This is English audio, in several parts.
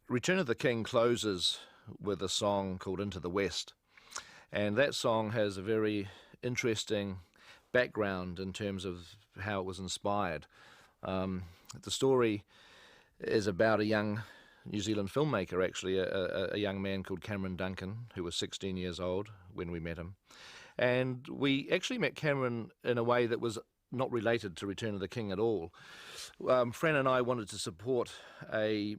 Return of the King closes with a song called Into the West, and that song has a very interesting background in terms of how it was inspired. The story is about a young New Zealand filmmaker, actually, a young man called Cameron Duncan, who was 16 years old when we met him. And we actually met Cameron in a way that was not related to Return of the King at all. Fran and I wanted to support a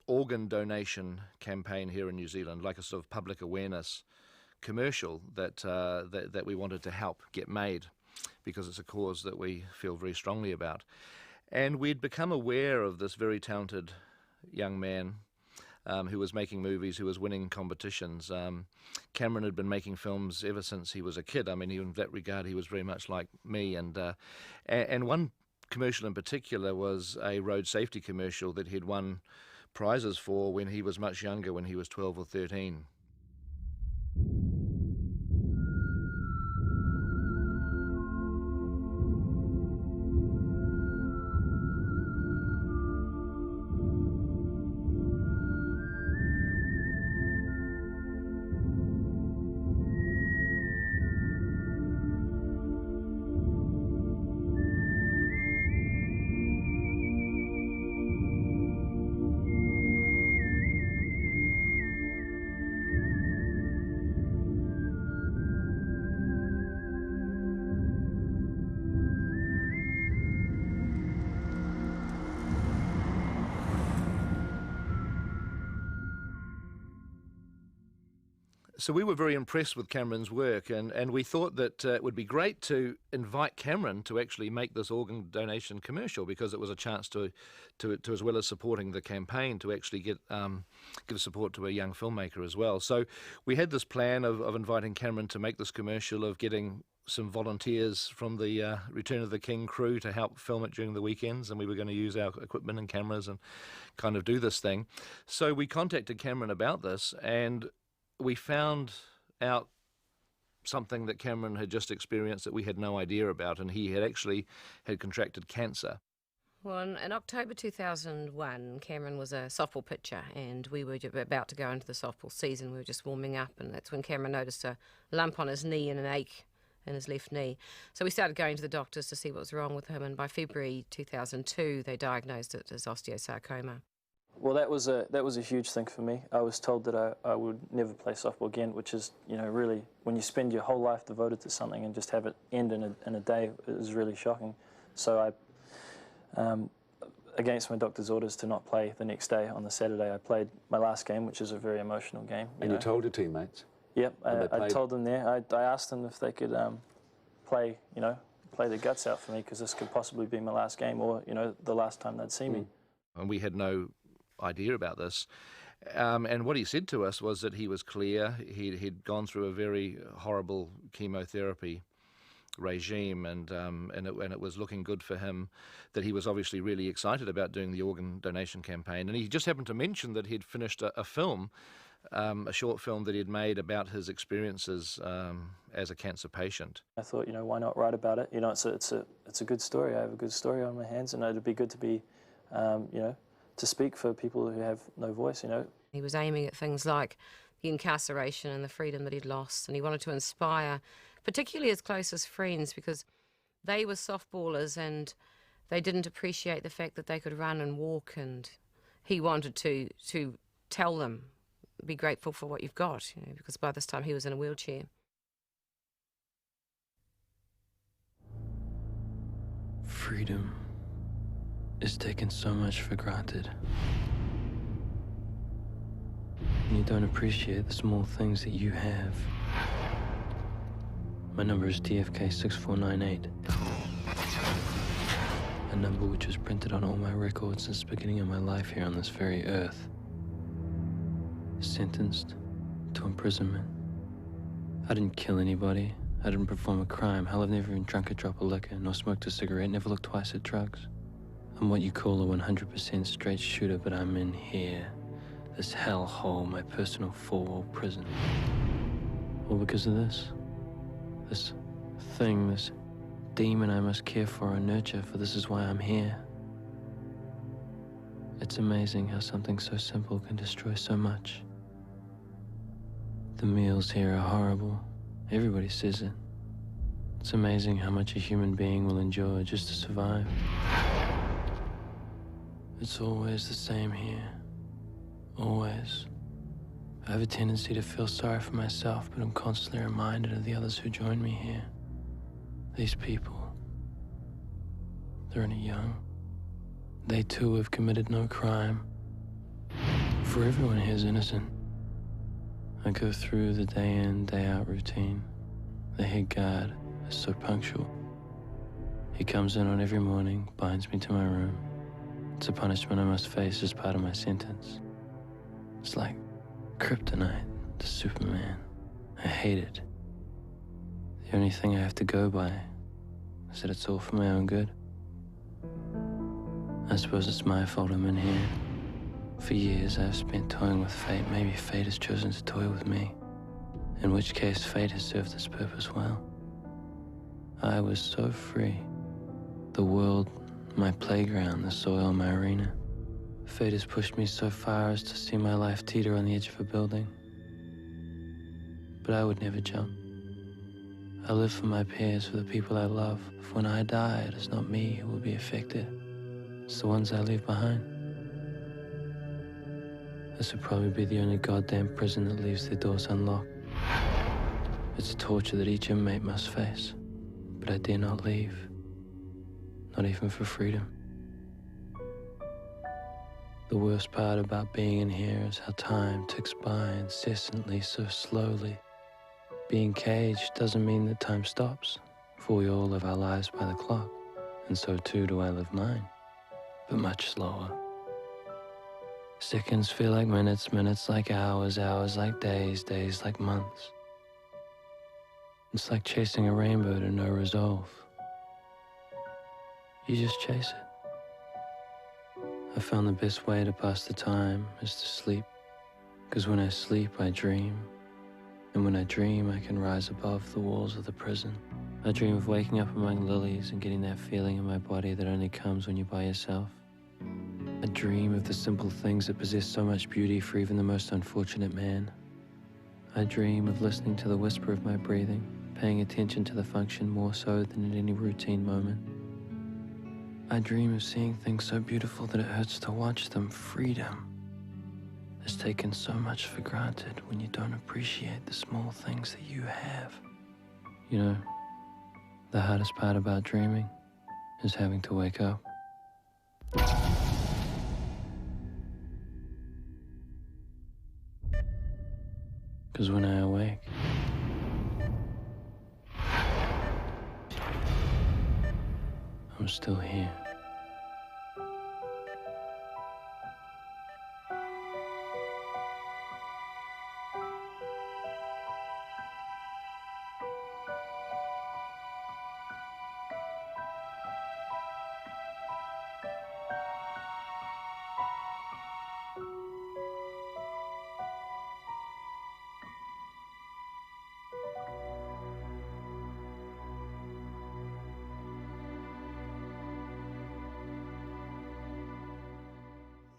organ donation campaign here in New Zealand, like a sort of public awareness commercial that we wanted to help get made, because it's a cause that we feel very strongly about. And we'd become aware of this very talented young man who was making movies, who was winning competitions. Cameron had been making films ever since he was a kid. I mean, in that regard, he was very much like me. And one commercial in particular was a road safety commercial that he'd won prizes for when he was much younger, when he was 12 or 13. So we were very impressed with Cameron's work, and we thought that it would be great to invite Cameron to actually make this organ donation commercial, because it was a chance to as well as supporting the campaign, to actually give support to a young filmmaker as well. So we had this plan of inviting Cameron to make this commercial, of getting some volunteers from the Return of the King crew to help film it during the weekends, and we were going to use our equipment and cameras and kind of do this thing. So we contacted Cameron about this, and we found out something that Cameron had just experienced that we had no idea about, and he had actually contracted cancer. Well, in October 2001, Cameron was a softball pitcher, and we were about to go into the softball season. We were just warming up, and that's when Cameron noticed a lump on his knee and an ache in his left knee. So we started going to the doctors to see what was wrong with him, and by February 2002, they diagnosed it as osteosarcoma. Well, that was a huge thing for me. I was told that I would never play softball again, which is, really, when you spend your whole life devoted to something and just have it end in a day, is really shocking. So I, against my doctor's orders to not play the next day, on the Saturday, I played my last game, which is a very emotional game. And you told your teammates? Yep, I told them there. I asked them if they could play their guts out for me, because this could possibly be my last game, or, the last time they'd see me. And we had no idea about this, and what he said to us was that he was clear. He'd gone through a very horrible chemotherapy regime, and it was looking good for him, that he was obviously really excited about doing the organ donation campaign. And he just happened to mention that he'd finished a film, a short film that he'd made about his experiences as a cancer patient. I thought, why not write about it? It's a good story. I have a good story on my hands, and it'd be good to be, to speak for people who have no voice, He was aiming at things like the incarceration and the freedom that he'd lost, and he wanted to inspire particularly his closest friends, because they were softballers and they didn't appreciate the fact that they could run and walk, and he wanted to tell them, be grateful for what you've got, because by this time he was in a wheelchair. Freedom is taken so much for granted. And you don't appreciate the small things that you have. My number is DFK 6498. A number which was printed on all my records since the beginning of my life here on this very earth. Sentenced to imprisonment. I didn't kill anybody. I didn't perform a crime. Hell, I've never even drunk a drop of liquor, nor smoked a cigarette, never looked twice at drugs. I'm what you call a 100% straight shooter, but I'm in here. This hellhole, my personal four-wall prison. All because of this. This thing, this demon I must care for and nurture, for this is why I'm here. It's amazing how something so simple can destroy so much. The meals here are horrible. Everybody says it. It's amazing how much a human being will endure just to survive. It's always the same here. Always. I have a tendency to feel sorry for myself, but I'm constantly reminded of the others who join me here. These people. They're only young. They too have committed no crime. For everyone here is innocent. I go through the day in, day out routine. The head guard is so punctual. He comes in on every morning, binds me to my room. It's a punishment I must face as part of my sentence. It's like kryptonite to Superman. I hate it. The only thing I have to go by is that it's all for my own good. I suppose it's my fault I'm in here. For years I've spent toying with fate. Maybe fate has chosen to toy with me. In which case fate has served its purpose well. I was so free. The world, my playground, the soil, my arena. Fate has pushed me so far as to see my life teeter on the edge of a building. But I would never jump. I live for my peers, for the people I love. If when I die, it is not me who will be affected. It's the ones I leave behind. This would probably be the only goddamn prison that leaves their doors unlocked. It's a torture that each inmate must face. But I dare not leave. Not even for freedom. The worst part about being in here is how time ticks by incessantly, so slowly. Being caged doesn't mean that time stops, for we all live our lives by the clock, and so too do I live mine, but much slower. Seconds feel like minutes, minutes like hours, hours like days, days like months. It's like chasing a rainbow to no resolve. You just chase it. I found the best way to pass the time is to sleep, because when I sleep, I dream. And when I dream, I can rise above the walls of the prison. I dream of waking up among lilies and getting that feeling in my body that only comes when you're by yourself. I dream of the simple things that possess so much beauty for even the most unfortunate man. I dream of listening to the whisper of my breathing, paying attention to the function more so than at any routine moment. I dream of seeing things so beautiful that it hurts to watch them. Freedom is taken so much for granted when you don't appreciate the small things that you have. You know, the hardest part about dreaming is having to wake up. Because when I awake, I'm still here.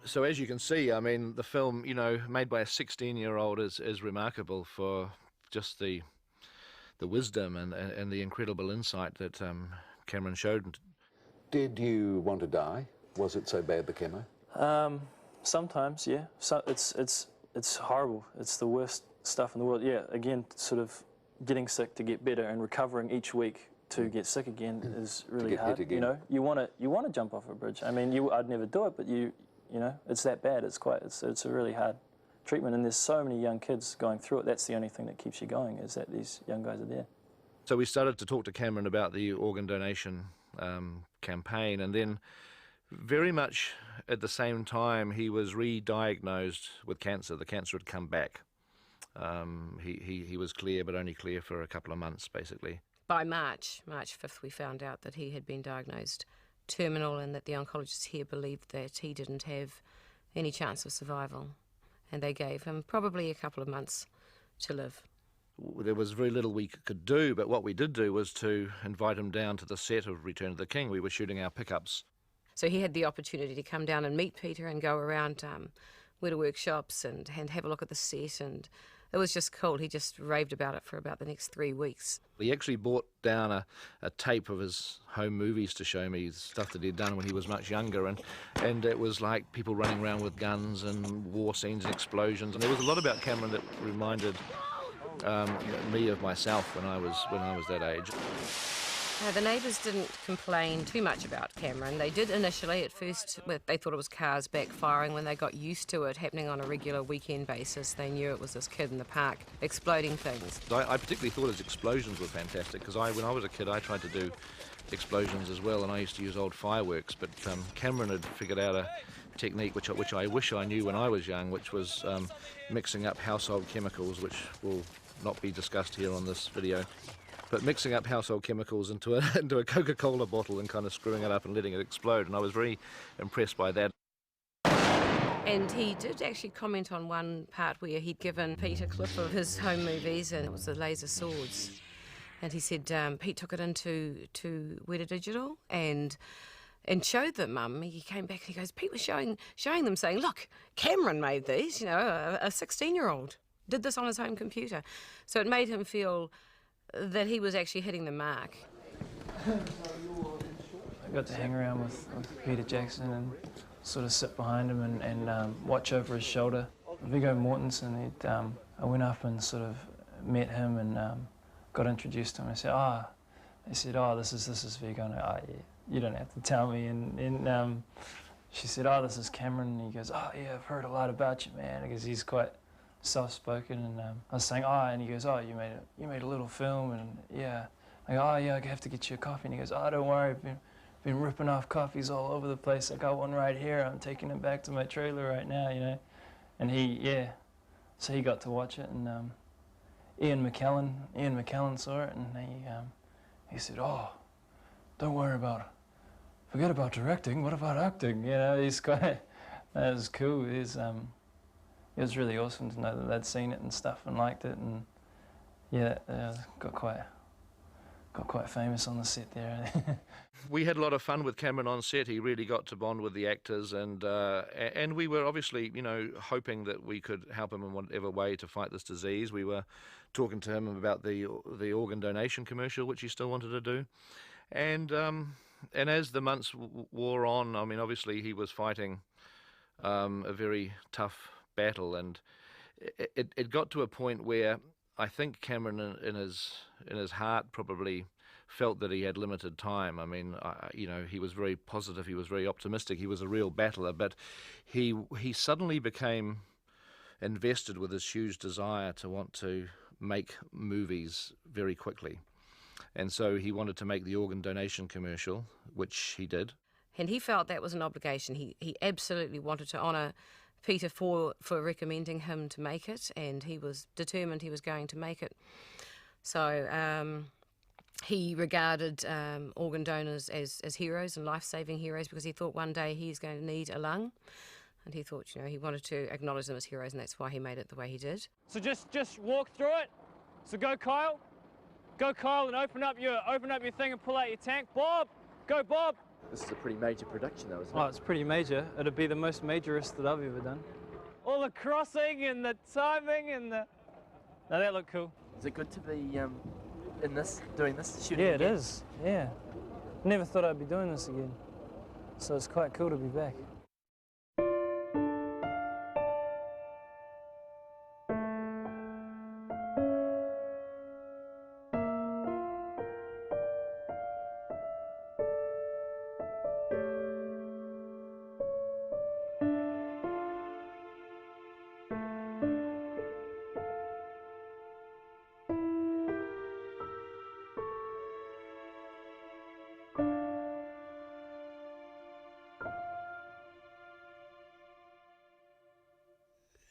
So as you can see, I mean, the film, you know, made by a 16-year-old is remarkable for just the wisdom and the incredible insight that Cameron showed. Did you want to die? Was it so bad, the chemo? Sometimes, yeah. So it's horrible. It's the worst stuff in the world. Yeah, again, sort of getting sick to get better and recovering each week to get sick again is really hard. Again. You know, you want to jump off a bridge. I mean, I'd never do it, but you know, it's that bad. It's a really hard treatment, and there's so many young kids going through it. That's the only thing that keeps you going, is that these young guys are there. So we started to talk to Cameron about the organ donation campaign, and then very much at the same time he was re-diagnosed with cancer. The cancer had come back. He was clear, but only clear for a couple of months, basically. By March 5th, we found out that he had been diagnosed terminal and that the oncologists here believed that he didn't have any chance of survival, and they gave him probably a couple of months to live. There was very little we could do, but what we did do was to invite him down to the set of Return of the King. We were shooting our pickups. So he had the opportunity to come down and meet Peter and go around Weta workshops and have a look at the set, and it was just cool. He just raved about it for about the next 3 weeks. He actually brought down a tape of his home movies to show me stuff that he'd done when he was much younger, and it was like people running around with guns and war scenes and explosions, and there was a lot about Cameron that reminded me of myself when I was that age. The neighbours didn't complain too much about Cameron. They did initially. At first, they thought it was cars backfiring. When they got used to it happening on a regular weekend basis, they knew it was this kid in the park exploding things. I particularly thought his explosions were fantastic, because when I was a kid I tried to do explosions as well, and I used to use old fireworks, but Cameron had figured out a technique which I wish I knew when I was young, which was mixing up household chemicals, which will not be discussed here on this video. But mixing up household chemicals into a Coca-Cola bottle and kind of screwing it up and letting it explode, and I was very impressed by that. And he did actually comment on one part where he'd given Pete a clip of his home movies, and it was the Laser Swords. And he said Pete took it into Weta Digital and showed them, Mum. He came back and he goes, Pete was showing them, saying, look, Cameron made these, you know, a 16-year-old did this on his home computer. So it made him feel that he was actually hitting the mark. I got to hang around with Peter Jackson and sort of sit behind him and watch over his shoulder. Viggo Mortensen, I went up and sort of met him and got introduced to him. I said, they said, this is Viggo. And yeah, you don't have to tell me. And she said, this is Cameron. And he goes, yeah, I've heard a lot about you, man, because he's quite soft-spoken, and I was saying, and he goes, you made a little film, and yeah. I go, yeah, I have to get you a copy. And he goes, don't worry, I've been ripping off copies all over the place. I got one right here. I'm taking it back to my trailer right now, you know. And so he got to watch it, and Ian McKellen saw it, and he said, don't worry about it. Forget about directing. What about acting? You know, he's quite. That was cool. It was really awesome to know that they'd seen it and stuff and liked it, and yeah, got quite famous on the set there. We had a lot of fun with Cameron on set. He really got to bond with the actors, and we were obviously, you know, hoping that we could help him in whatever way to fight this disease. We were talking to him about the organ donation commercial, which he still wanted to do, and as the months wore on, I mean, obviously he was fighting a very tough battle, and it got to a point where I think Cameron in his heart probably felt that he had limited time. I mean, you know, he was very positive, he was very optimistic, he was a real battler, but he suddenly became invested with this huge desire to want to make movies very quickly, and so he wanted to make the organ donation commercial, which he did. And he felt that was an obligation. He absolutely wanted to honour Peter for recommending him to make it, and he was determined he was going to make it. So he regarded organ donors as heroes and life-saving heroes, because he thought one day he's going to need a lung, and he thought, you know, he wanted to acknowledge them as heroes, and that's why he made it the way he did. So just walk through it. So go Kyle, and open up your thing and pull out your tank. Bob, go Bob. This is a pretty major production though, isn't it? Oh, it's pretty major. It'd be the most majorist that I've ever done. All the crossing and the timing and the... No, that looked cool. Is it good to be in this, doing this, shooting Yeah, again? it is. Yeah. Never thought I'd be doing this again. So it's quite cool to be back.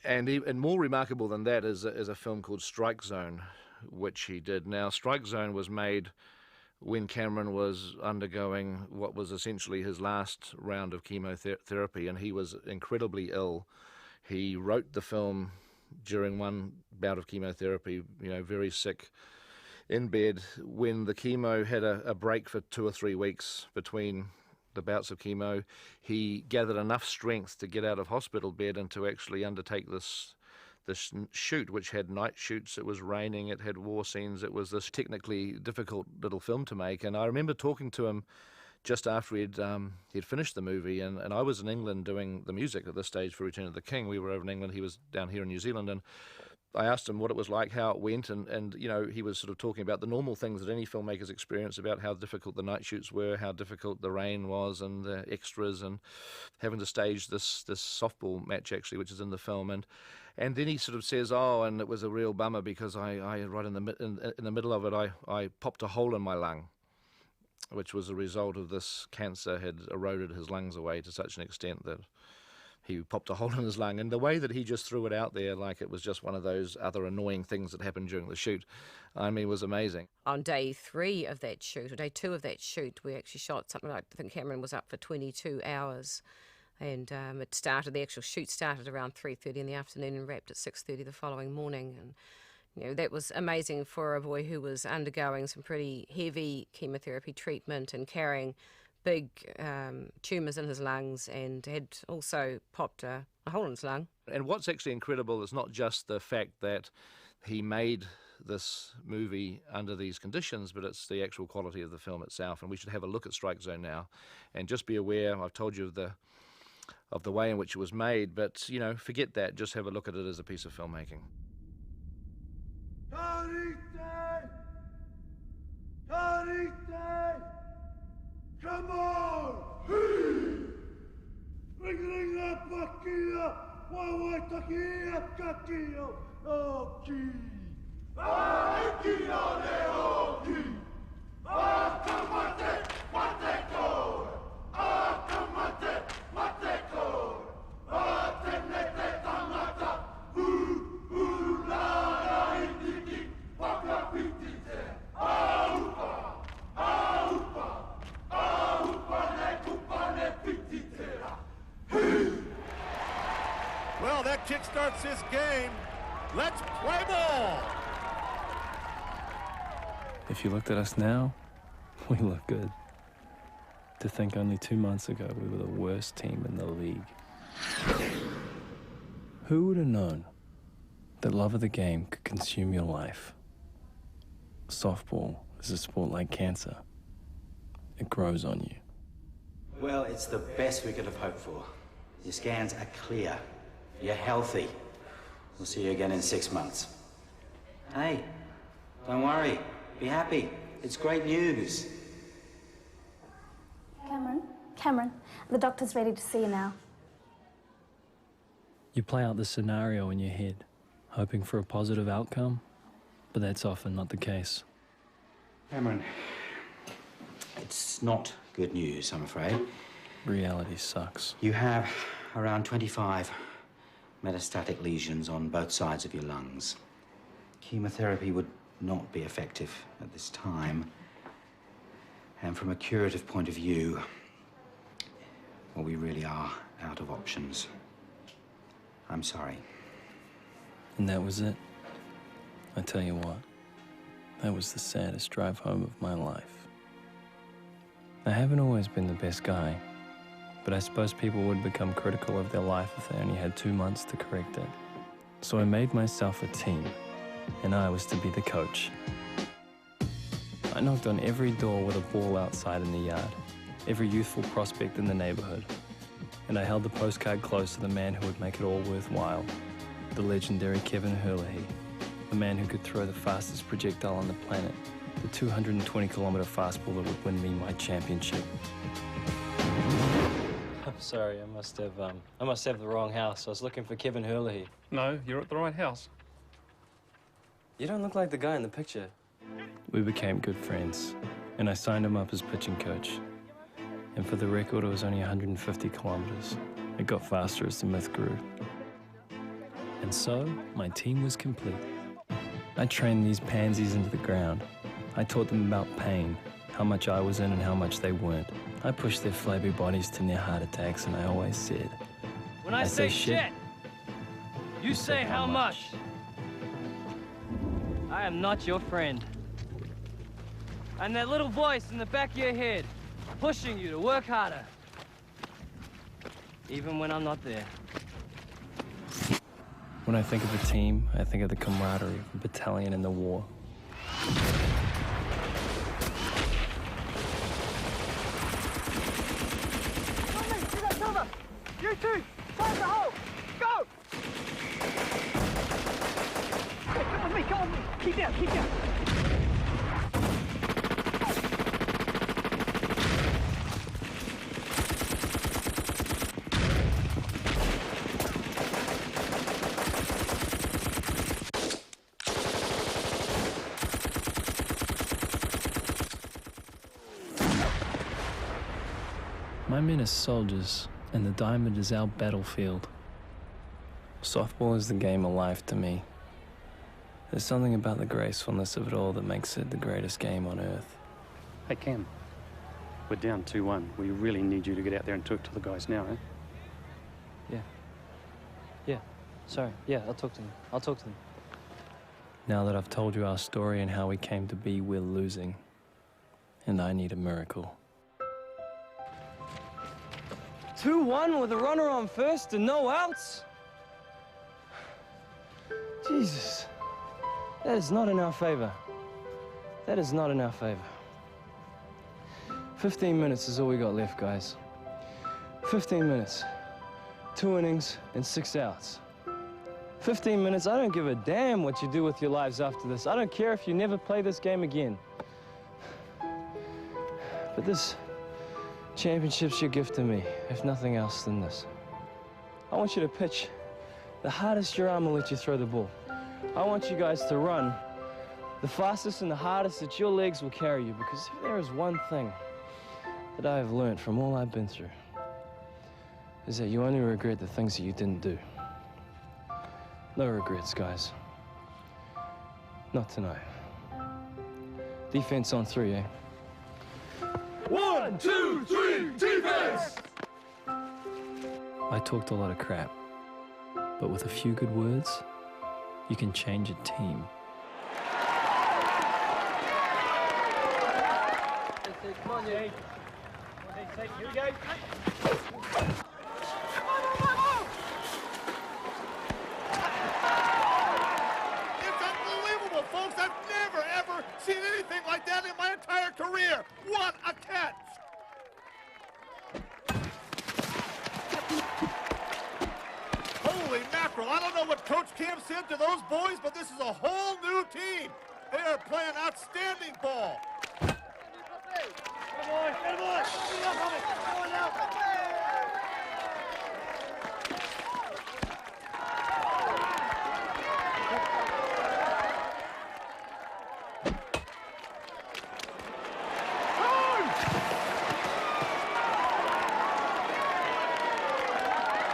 And more remarkable than that is a film called Strike Zone, which he did. Now, Strike Zone was made when Cameron was undergoing what was essentially his last round of chemotherapy, and he was incredibly ill. He wrote the film during one bout of chemotherapy, you know, very sick, in bed, when the chemo had a break for 2 or 3 weeks between the bouts of chemo, he gathered enough strength to get out of hospital bed and to actually undertake this shoot, which had night shoots. It was raining, it had war scenes, it was this technically difficult little film to make. And I remember talking to him just after he'd finished the movie, and I was in England doing the music at this stage for Return of the King. We were over in England, he was down here in New Zealand, and I asked him what it was like, how it went, and you know, he was sort of talking about the normal things that any filmmakers experience, about how difficult the night shoots were, how difficult the rain was, and the extras, and having to stage this softball match, actually, which is in the film. And then he sort of says, oh, and it was a real bummer because I right in the middle of it, I popped a hole in my lung, which was a result of this cancer had eroded his lungs away to such an extent that he popped a hole in his lung. And the way that he just threw it out there like it was just one of those other annoying things that happened during the shoot, I mean, was amazing. On day 3 of that shoot, or day 2 of that shoot, we actually shot something like, I think Cameron was up for 22 hours. And the actual shoot started around 3:30 in the afternoon and wrapped at 6:30 the following morning. And you know, that was amazing for a boy who was undergoing some pretty heavy chemotherapy treatment and carrying big tumours in his lungs, and had also popped a hole in his lung. And what's actually incredible is not just the fact that he made this movie under these conditions, but it's the actual quality of the film itself. And we should have a look at Strike Zone now and just be aware, I've told you of the way in which it was made, but, you know, forget that, just have a look at it as a piece of filmmaking. Come on! Ring ring la paquilla, wawa taquilla, caquillo, oki. Aki ole oki. Akamate, mateko. Akamate, mateko. Atenete tamata. La la itiki, waka pitite. Aupa, aupa. Well, that kickstarts this game. Let's play ball. If you looked at us now, we look good. To think only 2 months ago we were the worst team in the league. Who would have known that love of the game could consume your life? Softball is a sport like cancer. It grows on you. Well, it's the best we could have hoped for. Your scans are clear. You're healthy. We'll see you again in 6 months. Hey, don't worry. Be happy. It's great news. Cameron, the doctor's ready to see you now. You play out the scenario in your head, hoping for a positive outcome, but that's often not the case. Cameron, it's not good news, I'm afraid. Reality sucks. You have around 25 metastatic lesions on both sides of your lungs. Chemotherapy would not be effective at this time. And from a curative point of view, well, we really are out of options. I'm sorry. And that was it. I tell you what, that was the saddest drive home of my life. I haven't always been the best guy, but I suppose people would become critical of their life if they only had 2 months to correct it. So I made myself a team, and I was to be the coach. I knocked on every door with a ball outside in the yard, every youthful prospect in the neighborhood, and I held the postcard close to the man who would make it all worthwhile, the legendary Kevin Herlihy, the man who could throw the fastest projectile on the planet, the 220-kilometer fastball that would win me my championship. I'm sorry, I must have the wrong house. I was looking for Kevin Herlihy. No, you're at the right house. You don't look like the guy in the picture. We became good friends, and I signed him up as pitching coach. And for the record, it was only 150 kilometers. It got faster as the myth grew. And so, my team was complete. I trained these pansies into the ground. I taught them about pain, how much I was in and how much they weren't. I pushed their flabby bodies to near heart attacks, and I always said, When I say shit, you say how much. I am not your friend. And that little voice in the back of your head, pushing you to work harder. Even when I'm not there. When I think of a team, I think of the camaraderie of a battalion in the war. You two, find the hole! Go! Hey, come with me, come with me. Keep down, keep down. My men are soldiers, and the diamond is our battlefield. Softball is the game of life to me. There's something about the gracefulness of it all that makes it the greatest game on earth. Hey, Cam, we're down 2-1. We really need you to get out there and talk to the guys now, eh? Yeah, sorry. Yeah, I'll talk to them. I'll talk to them. Now that I've told you our story and how we came to be, we're losing. And I need a miracle. 2-1 with a runner on first and no outs? Jesus. That is not in our favor. That is not in our favor. 15 minutes is all we got left, guys. 15 minutes. 2 innings and 6 outs. 15 minutes, I don't give a damn what you do with your lives after this. I don't care if you never play this game again. But this championship's your gift to me, if nothing else than this. I want you to pitch the hardest your arm will let you throw the ball. I want you guys to run the fastest and the hardest that your legs will carry you, because if there is one thing that I have learned from all I've been through, is that you only regret the things that you didn't do. No regrets, guys. Not tonight. Defense on 3, eh? 1, 2, 3, defense! I talked a lot of crap, but with a few good words, you can change a team. Come on, you. Here we go. It's unbelievable, folks. I've never, ever seen anything like that in my entire career. What a catch! Holy mackerel. I don't know what Coach Cam said to those boys, but this is a whole new team. They are playing outstanding ball. Good boy, good boy. Go on now.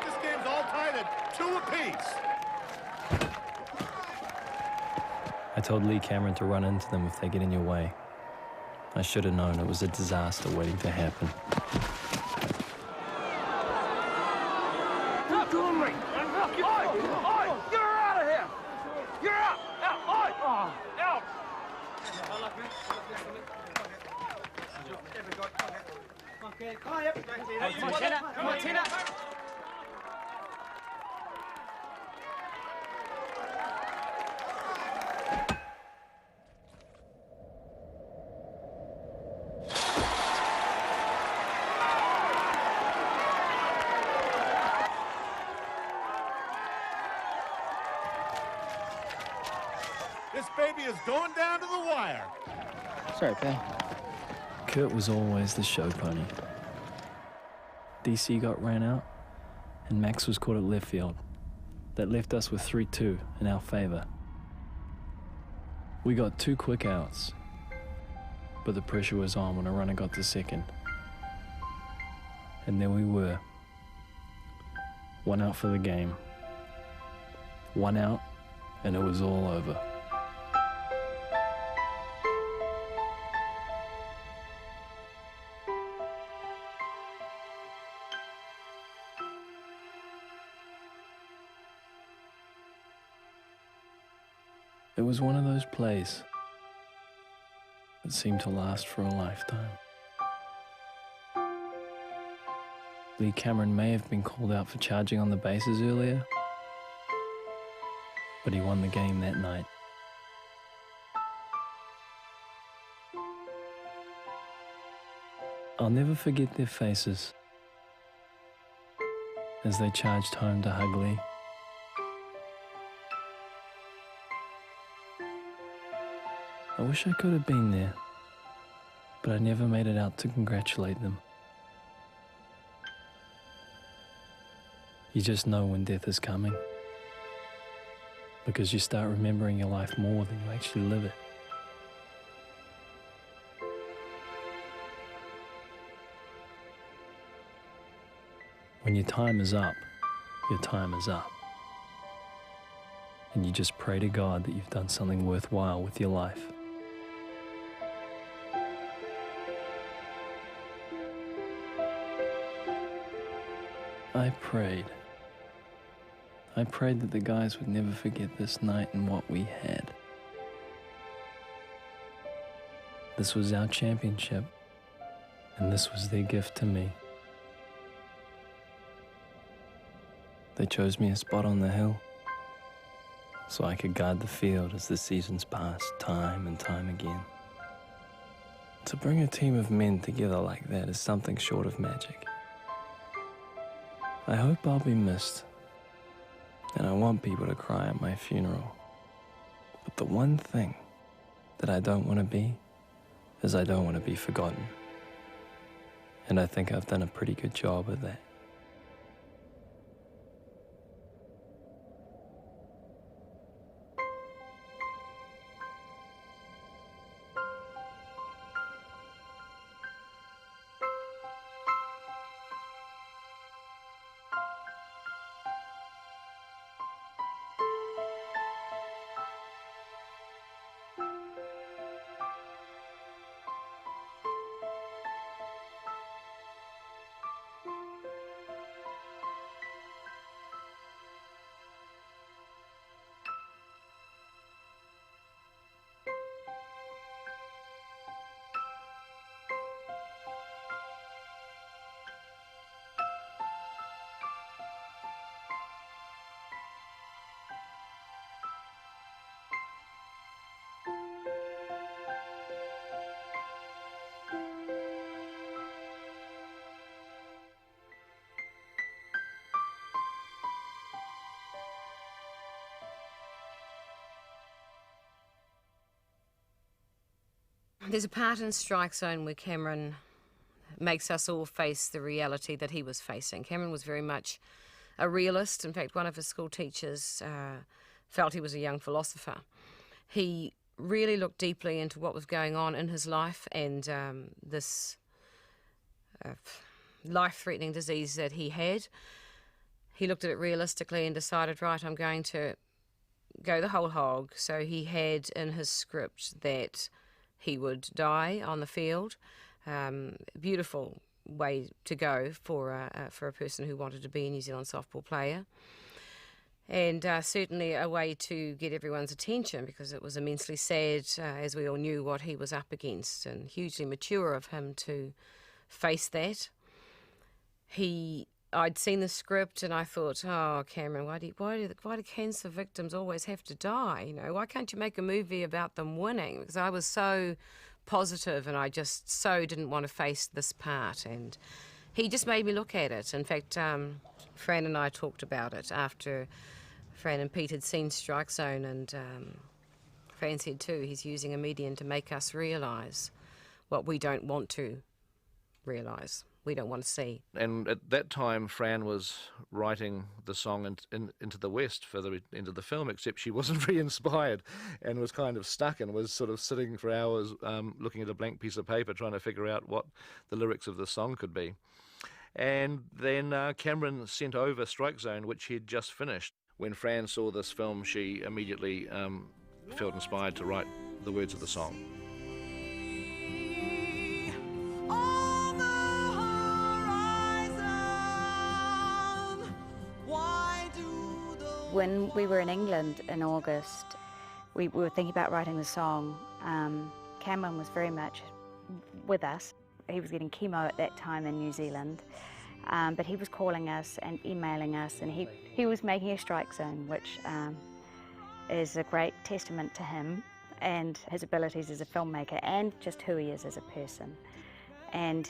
This game's all tied at 2 apiece. I told Lee Cameron to run into them if they get in your way. I should have known it was a disaster waiting to happen. Talk to him, Lee. Oi! You're out of here! You're out! Out! Oi! Out! Come on, Tina! Come on, Tina! This baby is going down to the wire. Sorry, pal. Kurt was always the show pony. DC got ran out, and Max was caught at left field. That left us with 3-2 in our favor. We got 2 quick outs, but the pressure was on when a runner got to second. And there we were. 1 out for the game. 1 out, and it was all over. It was one of those plays that seemed to last for a lifetime. Lee Cameron may have been called out for charging on the bases earlier, but he won the game that night. I'll never forget their faces as they charged home to hug Lee. I wish I could have been there, but I never made it out to congratulate them. You just know when death is coming, because you start remembering your life more than you actually live it. When your time is up, your time is up. And you just pray to God that you've done something worthwhile with your life. I prayed that the guys would never forget this night and what we had. This was our championship, and this was their gift to me. They chose me a spot on the hill so I could guard the field as the seasons passed time and time again. To bring a team of men together like that is something short of magic. I hope I'll be missed, and I want people to cry at my funeral. But the one thing that I don't want to be is I don't want to be forgotten. And I think I've done a pretty good job of that. There's a part in Strike Zone where Cameron makes us all face the reality that he was facing. Cameron was very much a realist. In fact, one of his school teachers felt he was a young philosopher. He really looked deeply into what was going on in his life and this life-threatening disease that he had. He looked at it realistically and decided, right, I'm going to go the whole hog. So he had in his script that he would die on the field. Beautiful way to go for a person who wanted to be a New Zealand softball player. And certainly a way to get everyone's attention, because it was immensely sad, as we all knew, what he was up against, and hugely mature of him to face that. I'd seen the script and I thought, oh, Cameron, why do cancer victims always have to die? You know, why can't you make a movie about them winning? Because I was so positive and I just so didn't want to face this part. And he just made me look at it. In fact, Fran and I talked about it after Fran and Pete had seen Strike Zone, and Fran said too, he's using a medium to make us realise what we don't want to realise. We don't want to see. And at that time, Fran was writing the song Into the West for the end of the film, except she wasn't very inspired and was kind of stuck and was sort of sitting for hours looking at a blank piece of paper trying to figure out what the lyrics of the song could be. And then Cameron sent over Strike Zone, which he'd just finished. When Fran saw this film, she immediately felt inspired to write the words of the song. When we were in England in August, we were thinking about writing the song. Cameron was very much with us. He was getting chemo at that time in New Zealand. But he was calling us and emailing us, and he was making a strike zone, which is a great testament to him and his abilities as a filmmaker and just who he is as a person. And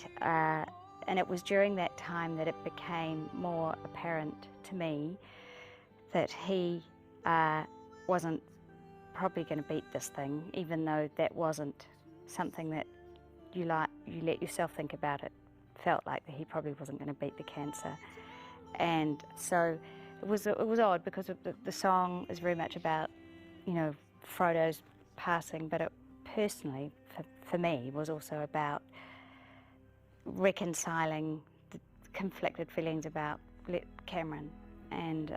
it was during that time that it became more apparent to me that he wasn't probably going to beat this thing, even though that wasn't something that you let yourself think about. It felt like that he probably wasn't going to beat the cancer. And so it was odd, because the song is very much about, you know, Frodo's passing, but it personally, for me, was also about reconciling the conflicted feelings about Cameron and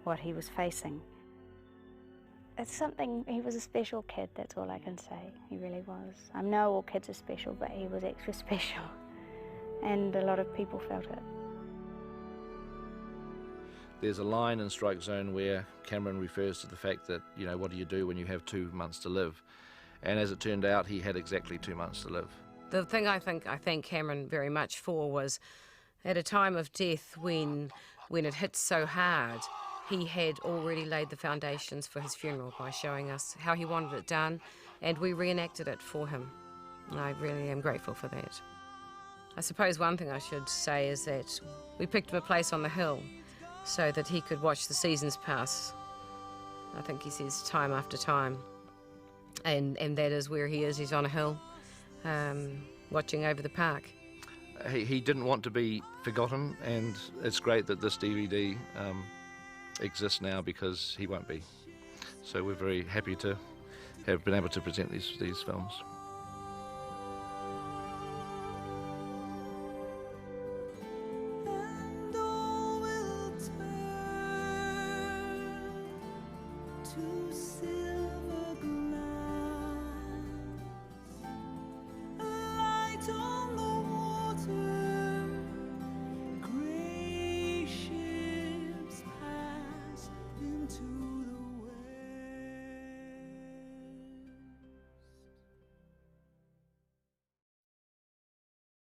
what he was facing. It's something, he was a special kid, that's all I can say. He really was. I know all kids are special, but he was extra special. And a lot of people felt it. There's a line in Strike Zone where Cameron refers to the fact that, you know, what do you do when you have 2 months to live? And as it turned out, he had exactly 2 months to live. The thing I thank Cameron very much for was, at a time of death when it hit so hard, he had already laid the foundations for his funeral by showing us how he wanted it done, and we reenacted it for him. And I really am grateful for that. I suppose one thing I should say is that we picked him a place on the hill so that he could watch the seasons pass. I think he says time after time. And that is where he is. He's on a hill, watching over the park. He didn't want to be forgotten, and it's great that this DVD exists now, because he won't be. So we're very happy to have been able to present these films. To say